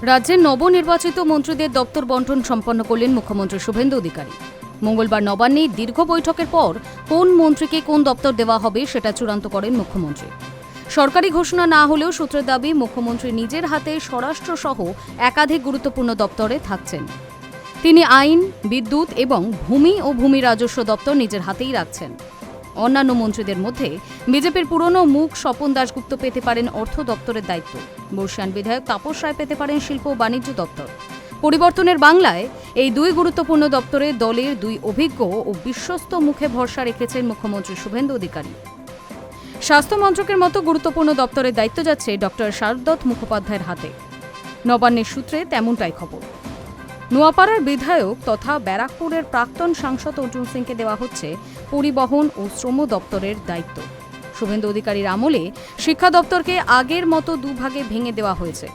রাজ্যের নবনির্বাচিত মন্ত্রীদের দপ্তর বণ্টন সম্পন্ন করলেন মুখ্যমন্ত্রী শুভেন্দু অধিকারী। মঙ্গলবার নবান্নে দীর্ঘ বৈঠকের পর কোন মন্ত্রীকে কোন দপ্তর দেওয়া হবে সেটা চূড়ান্ত করেন মুখ্যমন্ত্রী। সরকারি ঘোষণা না হলেও সূত্রের দাবি মুখ্যমন্ত্রী নিজের হাতে স্বরাষ্ট্র সহ একাধিক গুরুত্বপূর্ণ দপ্তরে থাকছেন। তিনি আইন, বিদ্যুৎ এবং ভূমি ও ভূমি রাজস্ব দপ্তর নিজের হাতেই রাখছেন। অন্যান্য মন্ত্রীদের মধ্যে বিজেপির পুরনো মুখ স্বপন দাশগুপ্ত পেতে পারেন অর্থ দপ্তরের দায়িত্ব। বর্ষিয়ান বিধায়ক তাপস রায় পেতে পারেন শিল্প ও বাণিজ্য দপ্তর। পরিবর্তনের বাংলায় এই দুই গুরুত্বপূর্ণ দপ্তরে দলের দুই অভিজ্ঞ ও বিশ্বস্ত মুখে ভরসা রেখেছেন মুখ্যমন্ত্রী শুভেন্দু অধিকারী। স্বাস্থ্য মন্ত্রকের মতো গুরুত্বপূর্ণ দপ্তরের দায়িত্ব যাচ্ছে ডক্টর শারদত্ত মুখোপাধ্যায়ের হাতে। নবান্নের সূত্রে তেমনটাই খবর। নোয়াপাড়ার বিধায়ক তথা ব্যারাকপুরের প্রাক্তন সাংসদ অর্জুন সিংকে দেওয়া হচ্ছে পরিবহন ও শ্রম দপ্তরের দায়িত্ব। শুভেন্দু অধিকারীর আমলে শিক্ষা দপ্তরকে আগের মতো দুভাগে ভেঙে দেওয়া হয়েছে।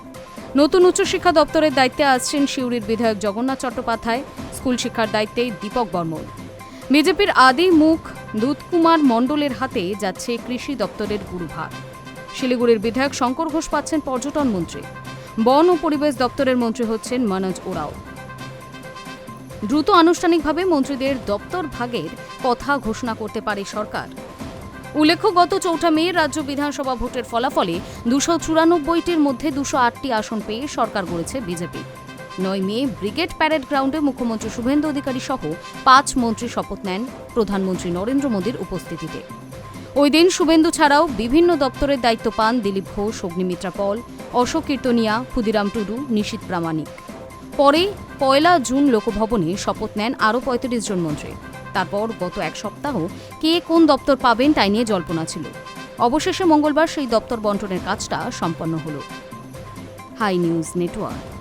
নতুন উচ্চশিক্ষা দপ্তরের দায়িত্বে আসছেন সিউড়ির বিধায়ক জগন্নাথ চট্টোপাধ্যায়, স্কুল শিক্ষার দায়িত্বে দীপক বর্মন। বিজেপির আদি মুখ দুধকুমার মণ্ডলের হাতে যাচ্ছে কৃষি দপ্তরের গুরুভার। শিলিগুড়ির বিধায়ক শঙ্কর ঘোষ পাচ্ছেন পর্যটন মন্ত্রী। বন ও পরিবেশ দপ্তরের মন্ত্রী হচ্ছেন মনোজ ওরাও। দ্রুত আনুষ্ঠানিকভাবে মন্ত্রীদের দপ্তর ভাগের কথা ঘোষণা করতে পারে সরকার। উল্লেখ্য, গত ৪ মে রাজ্য বিধানসভা ভোটের ফলাফলে ২৯৪টির মধ্যে ২০৮টি আসন পেয়ে সরকার গড়েছে বিজেপি। ৯ মে ব্রিগেড প্যারেড গ্রাউন্ডে মুখ্যমন্ত্রী শুভেন্দু অধিকারী সহ ৫ মন্ত্রী শপথ নেন প্রধানমন্ত্রী নরেন্দ্র মোদীর উপস্থিতিতে। ওই দিন শুভেন্দু ছাড়াও বিভিন্ন দপ্তরের দায়িত্ব পান দিলীপ ঘোষ, অগ্নিমিত্রা পল, অশোক কীর্তনিয়া, ক্ষুদিরাম টুডু, নিশীথ প্রামাণিক। পরে ১ জুন লোকভবনে শপথ নেন আরও ৩৫ জন মন্ত্রী। তারপর গত এক সপ্তাহ কে কোন দপ্তর পাবেন তাই নিয়ে জল্পনা ছিল। অবশেষে মঙ্গলবার সেই দপ্তর বণ্টনের কাজটা সম্পন্ন হল। Hi news network.